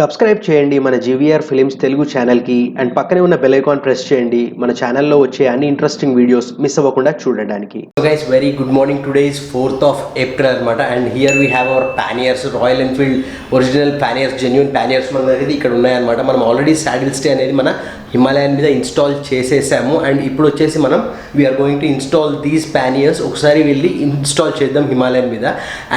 Subscribe చేయండి మన GVR films Telugu ఛానల్కి అండ్ పక్కనే ఉన్న బెల్ ఐకాన్ ప్రెస్ చేయండి మన ఛానల్లో వచ్చే అన్ని ఇంట్రెస్టింగ్ వీడియోస్ మిస్ అవ్వకుండా చూడడానికి. So guys very good morning. Today is 4th of April అనమాట. And here we have our panniers, Royal Enfield original panniers, genuine panniers మన అనేది ఇక్కడ ఉన్నాయన్నమాట. మనం ఆల్రెడీ సాడిల్ స్టే అనేది మన హిమాలయన్ మీద ఇన్స్టాల్ చేసేసాము. అండ్ ఇప్పుడు వచ్చేసి మనం we're going to install these panniers. ఒకసారి వెళ్ళి ఇన్స్టాల్ చేద్దాం హిమాలయన్ మీద.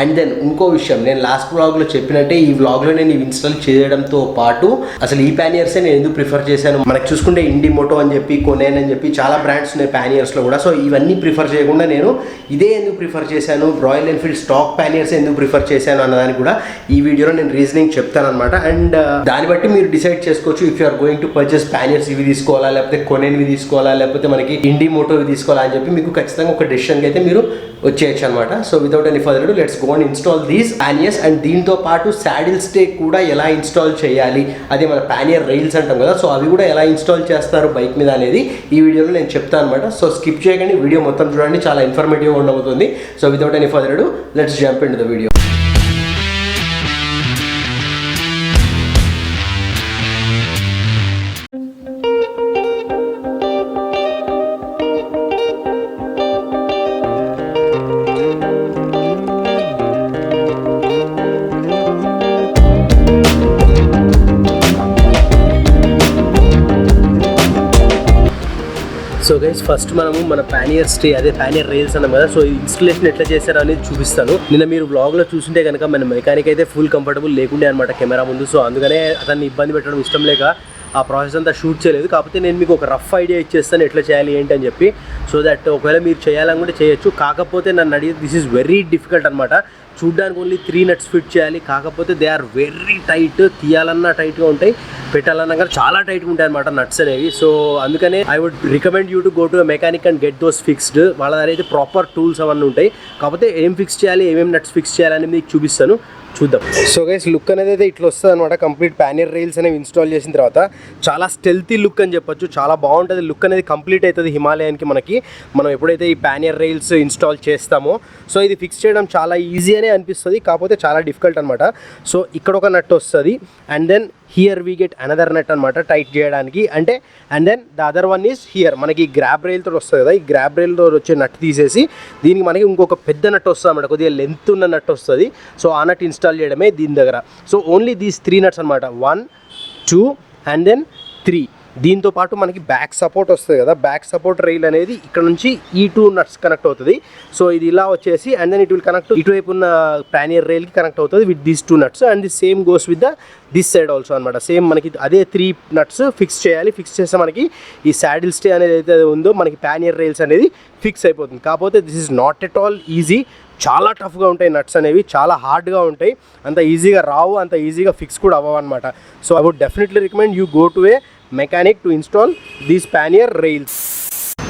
అండ్ దెన్ ఇంకో విషయం, నేను లాస్ట్ వ్లాగ్లో చెప్పినట్టే ఈ వ్లాగ్లో నేను ఇన్స్టాల్ చేయడంతో పాటు అసలు ఈ పానియర్సే నేను ఎందుకు ప్రిఫర్ చేశాను, మనకు చూసుకుంటే ఇండిమోటో అని చెప్పి, కొనేన్ అని చెప్పి చాలా బ్రాండ్స్ ఉన్నాయి పానియర్స్లో కూడా. సో ఇవన్నీ ప్రిఫర్ చేయకుండా నేను ఇదే ఎందుకు ప్రిఫర్ చేశాను, రాయల్ ఎన్ఫీల్డ్ స్టాక్ పానియర్స్ ఎందుకు ప్రిఫర్ చేశాను అన్నదానికి కూడా ఈ వీడియోలో నేను రీజనింగ్ చెప్తాను అనమాట. అండ్ దాన్ని బట్టి మీరు డిసైడ్ చేసుకోవచ్చు if you are going to purchase panniers ఇవి తీసుకోవాలా, లేకపోతే కొనేన్వి తీసుకోవాలా, లేకపోతే మనకి ఇండిమోటోవి తీసుకోవాలా అని చెప్పి మీకు ఖచ్చితంగా ఒక డెసిషన్కి అయితే మీరు వచ్చేయచ్చు అనమాట. So without any further do let's go and install these panniers. And దీంతో పాటు సాడిల్ స్టే కూడా ఎలా ఇన్స్టాల్ చేయాలి, అదే మన పానియర్ రైల్స్ అంటాం కదా, సో అవి కూడా ఎలా ఇన్స్టాల్ చేస్తారు బైక్ మీద అనేది ఈ వీడియోలో నేను చెప్తాను అనమాట. సో స్కిప్ చేయకండి, వీడియో మొత్తం చూడండి, చాలా ఇన్ఫర్మేటివ్గా ఉండబోతుంది. So without any further do let's jump in to the video. So guys first మనము మన పానియర్ స్టే, అదే పానియర్ రైల్స్ అన్నాం కదా, సో ఇన్స్టలేషన్ ఎట్లా చేశారో అనేది చూపిస్తాను. నిన్న మీరు వ్లాగ్లో చూస్తుంటే కనుక మన మెకానిక్ అయితే ఫుల్ కంఫర్టబుల్ లేకుండే అనమాట కెమెరా ముందు. సో అందుకనే అతన్ని ఇబ్బంది పెట్టడం ఇష్టం లేక ఆ ప్రాసెస్ అంతా షూట్ చేయలేదు. కాకపోతే నేను మీకు ఒక రఫ్ ఐడియా ఇచ్చేస్తాను ఎట్లా చేయాలి ఏంటి అని చెప్పి, సో దట్ ఒకవేళ మీరు చేయాలనుకుంటే చేయొచ్చు. కాకపోతే నన్ను అడిగి దిస్ ఈజ్ వెరీ డిఫికల్ట్ అనమాట. చూడ్డానికి ఓన్లీ 3 nuts ఫిట్ చేయాలి, కాకపోతే దే ఆర్ వెరీ టైట్. తీయాలన్నా టైట్గా ఉంటాయి, పెట్టాలన్నా కానీ చాలా టైట్గా ఉంటాయి అనమాట నట్స్ అనేవి. సో అందుకనే I would recommend you to go to mechanic and get those fixed. వాళ్ళ దగ్గర అయితే ప్రాపర్ టూల్స్ అవన్నీ ఉంటాయి. కాకపోతే ఏం ఫిక్స్ చేయాలి, ఏమేమి నట్స్ ఫిక్స్ చేయాలని మీకు చూపిస్తాను, చూద్దాం. సో గైస్ లుక్ అనేది అయితే ఇట్లా వస్తుంది అనమాట. కంప్లీట్ పానియర్ రైల్స్ అనేవి ఇన్స్టాల్ చేసిన తర్వాత చాలా స్టెల్తీ లుక్ అని చెప్పొచ్చు, చాలా బాగుంటుంది. లుక్ అనేది కంప్లీట్ అవుతుంది హిమాలయన్కి మనకి, మనం ఎప్పుడైతే ఈ పానియర్ రైల్స్ ఇన్స్టాల్ చేస్తామో. సో ఇది ఫిక్స్ చేయడం చాలా ఈజీ అనే అనిపిస్తుంది, కాకపోతే చాలా డిఫికల్ట్ అనమాట. సో ఇక్కడ ఒక నట్ వస్తుంది, and then here we get another nut అనమాట టైట్ చేయడానికి. అంటే and then the other one is here, మనకి గ్రాబ్ రైల్తో వస్తుంది కదా, ఈ గ్రాబ్ రైల్తో వచ్చే నట్ తీసేసి దీనికి మనకి ఇంకొక పెద్ద నట్ వస్తుంది అనమాట, కొద్దిగా లెంత్ ఉన్న నట్ వస్తుంది. సో ఆ నట్ ఇన్స్టాల్ చేయడమే దీని దగ్గర. సో ఓన్లీ దీస్ 3 nuts అనమాట, 1, 2 అండ్ దెన్ 3. దీంతో పాటు మనకి బ్యాక్ సపోర్ట్ వస్తుంది కదా, బ్యాక్ సపోర్ట్ రైల్ అనేది ఇక్కడ నుంచి ఈ 2 nuts కనెక్ట్ అవుతుంది. సో ఇది ఇలా వచ్చేసి and then it will connect ఇటువైపు ఉన్న పానియర్ రైల్కి కనెక్ట్ అవుతుంది with these 2 nuts. And the same goes with the this side also అనమాట. సేమ్ మనకి అదే 3 nuts ఫిక్స్ చేయాలి. ఫిక్స్ చేస్తే మనకి ఈ సాడిల్ స్టే అనేది అయితే ఉందో మనకి పానియర్ రైల్స్ అనేది ఫిక్స్ అయిపోతుంది. కాకపోతే this is not at all easy, చాలా టఫ్గా ఉంటాయి నట్స్ అనేవి, చాలా హార్డ్గా ఉంటాయి, అంత ఈజీగా రావు, అంత ఈజీగా ఫిక్స్ కూడా అవ్వవు అనమాట. So I would definitely recommend you go to a mechanic to install these pannier rails.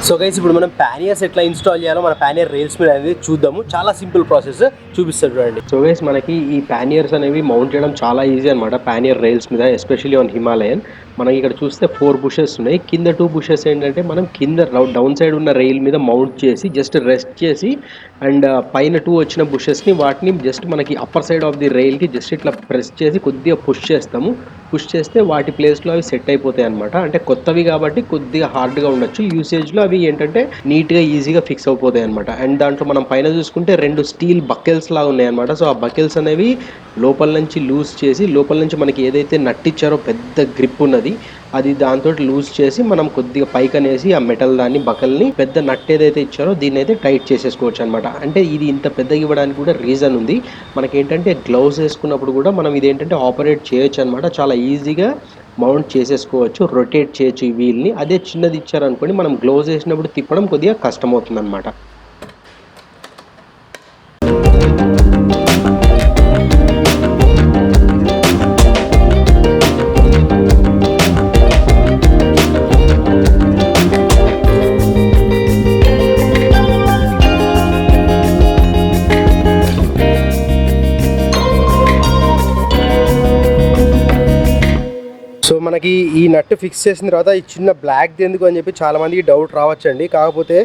So guys ఇప్పుడు మనం పానియర్స్ ఎట్లా ఇన్స్టాల్ చేయాలో మన పానియర్ రైల్స్ మీద అనేది చూద్దాము. చాలా సింపుల్ ప్రాసెస్ చూపిస్తాడు చూడండి. సో గైస్ మనకి ఈ పానియర్స్ అనేవి మౌంట్ చేయడం చాలా ఈజీ అనమాట పానియర్ రైల్స్ మీద, ఎస్పెషల్లీ ఆన్ హిమాలయన్. మనకి ఇక్కడ చూస్తే 4 bushes ఉన్నాయి, కింద 2 bushes ఏంటంటే మనం కింద డౌన్ సైడ్ ఉన్న రైల్ మీద మౌంట్ చేసి జస్ట్ రెస్ట్ చేసి, అండ్ పైన 2 వచ్చిన బుషెస్ని వాటిని జస్ట్ మనకి అప్పర్ సైడ్ ఆఫ్ ది రైల్కి జస్ట్ ఇట్లా ప్రెస్ చేసి కొద్దిగా పుష్ చేస్తాము. పుష్ చేస్తే వాటి ప్లేస్లో అవి సెట్ అయిపోతాయి అనమాట. అంటే కొత్తవి కాబట్టి కొద్దిగా హార్డ్గా ఉండొచ్చు, యూసేజ్లో అవి ఏంటంటే నీట్గా ఈజీగా ఫిక్స్ అయిపోతాయి అనమాట. అండ్ దాంట్లో మనం పైన చూసుకుంటే 2 స్టీల్ బకెల్స్ లాగా ఉన్నాయన్నమాట. సో ఆ బకెల్స్ అనేవి లోపల నుంచి లూజ్ చేసి, లోపల నుంచి మనకి ఏదైతే నట్ ఇచ్చారో పెద్ద గ్రిప్ ఉన్నది అది దాంతో లూజ్ చేసి మనం కొద్దిగా పైకి అనేసి ఆ మెటల్ దాన్ని బకల్ని పెద్ద నట్ ఏదైతే ఇచ్చారో దీన్ని అయితే టైట్ చేసేసుకోవచ్చు అనమాట. అంటే ఇది ఇంత పెద్దగా ఇవ్వడానికి కూడా రీజన్ ఉంది. మనకేంటంటే గ్లౌస్ వేసుకున్నప్పుడు కూడా మనం ఇదేంటంటే ఆపరేట్ చేయొచ్చు అనమాట, చాలా ఈజీగా మౌంట్ చేసేసుకోవచ్చు, రొటేట్ చేయొచ్చు ఈ వీల్ని. అదే చిన్నది ఇచ్చారనుకోండి మనం గ్లౌస్ వేసినప్పుడు తిప్పడం కొద్దిగా కష్టమవుతుంది అనమాట. సో మనకి ఈ నట్ ఫిక్స్ చేసిన తర్వాత ఈ చిన్న బ్లాక్ది ఎందుకు అని చెప్పి చాలామందికి డౌట్ రావచ్చండి. కాకపోతే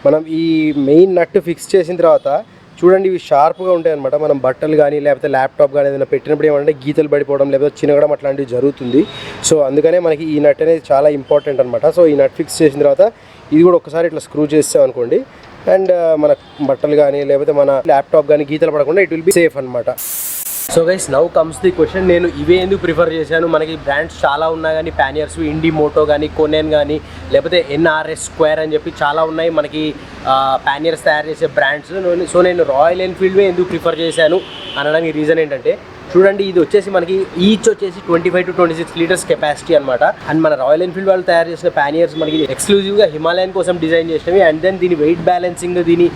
మనం ఈ మెయిన్ నట్ ఫిక్స్ చేసిన తర్వాత చూడండి ఇవి షార్ప్గా ఉంటాయి అనమాట. మనం బట్టలు కానీ లేకపోతే ల్యాప్టాప్ కానీ ఏదైనా పెట్టినప్పుడు ఏమంటే గీతలు పడిపోవడం లేకపోతే చినగడం అట్లాంటివి జరుగుతుంది. సో అందుకనే మనకి ఈ నట్ అనేది చాలా ఇంపార్టెంట్ అనమాట. సో ఈ నట్ ఫిక్స్ చేసిన తర్వాత ఇది కూడా ఒకసారి ఇట్లా స్క్రూ చేస్తాం అనుకోండి, అండ్ మన బట్టలు కానీ లేకపోతే మన ల్యాప్టాప్ కానీ గీతలు పడకుండా ఇట్ విల్ బి సేఫ్ అనమాట. So guys now comes the question, నేను ఇవే ఎందుకు ప్రిఫర్ చేశాను? మనకి బ్రాండ్స్ చాలా ఉన్నాయి కానీ ప్యానియర్స్ ఇండి మోటో కానీ కొనెన్ కానీ లేకపోతే ఎన్ఆర్ఎస్ స్క్వేర్ అని చెప్పి చాలా ఉన్నాయి మనకి ప్యానియర్స్ తయారు చేసే బ్రాండ్స్. సో నేను రాయల్ ఎన్ఫీల్డ్వే ఎందుకు ప్రిఫర్ చేశాను అనడానికి రీజన్ ఏంటంటే, చూడండి ఇది వచ్చేసి మనకి ఈచ్ వచ్చేసి 25 to 26 లీటర్స్ కెపాసిటీ అనమాట. అండ్ మన రాయల్ ఎన్ఫీల్డ్ వాళ్ళు తయారు చేసిన ప్యానియర్స్ మనకి ఎక్స్క్లూజివ్గా హిమాలయన్ కోసం డిజైన్ చేసినవి. అండ్ దెన్ దీని వెయిట్ బ్యాలెన్సింగ్, దీని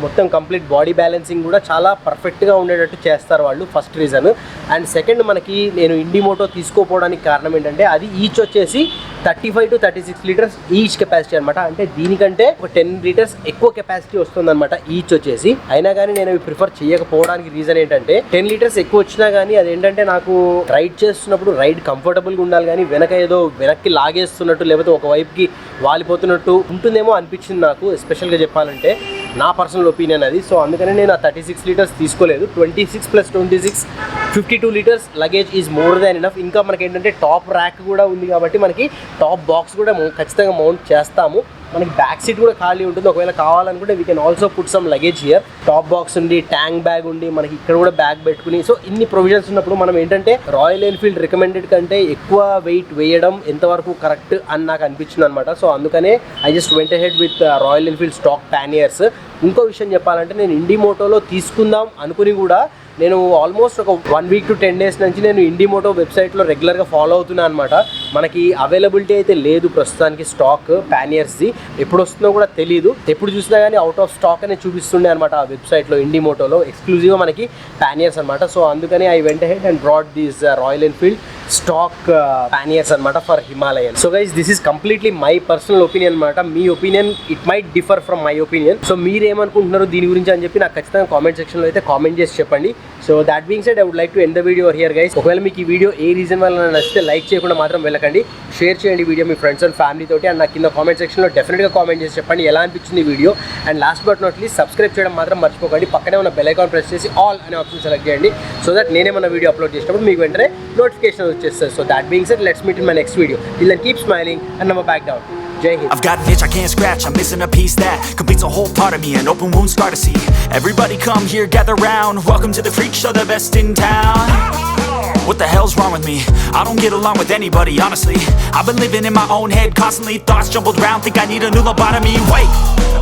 మొత్తం కంప్లీట్ బాడీ బ్యాలెన్సింగ్ కూడా చాలా పర్ఫెక్ట్గా ఉండేటట్టు చేస్తారు వాళ్ళు, ఫస్ట్ రీజన్. అండ్ సెకండ్, మనకి నేను ఇండి మోటో తీసుకోపోవడానికి కారణం ఏంటంటే అది ఈచ్ వచ్చేసి 35 to 36 లీటర్స్ ఈచ్ కెపాసిటీ అనమాట. అంటే దీనికంటే ఒక 10 లీటర్స్ ఎక్కువ కెపాసిటీ వస్తుంది అనమాట ఈచ్ వచ్చేసి. అయినా కానీ నేను అవి ప్రిఫర్ చేయకపోవడానికి రీజన్ ఏంటంటే 10 లీటర్స్ ఎక్కువ వచ్చినా కానీ అదేంటంటే నాకు రైడ్ చేస్తున్నప్పుడు రైడ్ కంఫర్టబుల్గా ఉండాలి, కానీ వెనక్కి లాగేస్తున్నట్టు లేకపోతే ఒక వైపుకి వాలిపోతున్నట్టు ఉంటుందేమో అనిపించింది నాకు, ఎస్పెషల్గా చెప్పాలంటే నా పర్సనల్ ఒపీనియన్ అది. సో అందుకనే నేను ఆ 36 లీటర్స్ తీసుకోలేదు. 26 + 26 52 litres luggage is more than enough. ఇంకా మనకి ఏంటంటే టాప్ ర్యాక్ కూడా ఉంది కాబట్టి మనకి టాప్ బాక్స్ కూడా ఖచ్చితంగా మౌంట్ చేస్తాము. మనకి బ్యాక్ సీట్ కూడా ఖాళీ ఉంటుంది, ఒకవేళ కావాలనుకుంటే we can also put some luggage here. Top box ఉండి, ట్యాంక్ బ్యాగ్ ఉండి, మనకి ఇక్కడ కూడా బ్యాగ్ పెట్టుకుని, సో ఇన్ని ప్రొవిజన్స్ ఉన్నప్పుడు మనం ఏంటంటే రాయల్ ఎన్ఫీల్డ్ రికమెండెడ్ కంటే ఎక్కువ వెయిట్ వేయడం ఎంతవరకు కరెక్ట్ అని నాకు అనిపించింది అనమాట. సో అందుకనే I just went ahead with royal Enfield stock panniers. ఇంకో విషయం చెప్పాలంటే, నేను ఇండి మోటోలో తీసుకుందాం అనుకుని కూడా నేను ఆల్మోస్ట్ ఒక 1 week to 10 days నుంచి నేను ఇండి మోటో వెబ్సైట్లో రెగ్యులర్గా ఫాలో అవుతున్నాను అనమాట. మనకి అవైలబిలిటీ అయితే లేదు ప్రస్తుతానికి స్టాక్ ప్యానియర్స్ది, ఎప్పుడు వస్తుందో కూడా తెలియదు. ఎప్పుడు చూసినా కానీ అవుట్ ఆఫ్ స్టాక్ అనే చూపిస్తుండే అనమాట ఆ వెబ్సైట్లో. ఇండి మోటోలో ఎక్స్క్లూజివ్గా మనకి ప్యానియర్స్ అనమాట. సో అందుకని I went ahead and brought these Royal Enfield stock panniers అనమాట for Himalayan. So guys this is completely my personal opinion అనమాట. మీ opinion it might differ from my opinion. So మీరు ఏమనుకుంటున్నారు దీని గురించి అని చెప్పి నాకు ఖచ్చితంగా కామెంట్ సెక్షన్లో అయితే కామెంట్ చేసి చెప్పండి. So that being said, I would like to end the video here guys. ఒకవేళ మీకు ఈ వీడియో ఏ రీజన్ వల్ల నచ్చితే లైక్ చేయకుండా మాత్రం వెళ్ళకండి, షేర్ చేయండి video me friends and family తోటి. అండ్ నాకు కింద కామెంట్ సెక్షన్లో డెఫినెట్గా కామెంట్ చేసి చెప్పండి ఎలా అనిపించింది video. And last but not least subscribe చేయడం మాత్రం మర్చిపోకండి. పక్కనే ఉన్న బెల్ ఐకాన్ ప్రెస్ చేసి ఆల్ అనే ఆప్షన్ సెలెక్ట్ చేయండి, సో దట్ నేనేమన్నా వీడియో అప్లోడ్ చేసినప్పుడు మీకు వెంటనే నోటిఫికేషన్ వచ్చేస్తుంది. So that being said, let's meet in my next video. Till then, keep smiling and never back down. Jai Hind. I've got an itch I can't scratch, I'm missing a piece that completes a whole part of me, an open wound scar to see. Everybody come here, gather round, welcome to the freak show, the best in town. What the hell's wrong with me? I don't get along with anybody, honestly. I've been living in my own head constantly, thoughts jumbled round, think I need a new lobotomy. Wait,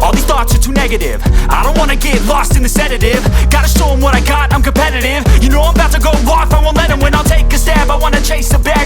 all these thoughts are too negative, I don't wanna get lost in the sedative. Gotta show them what I got, I'm competitive. You know I'm about to go off, I won't let them win, I'll take a stab, I wanna chase a bag.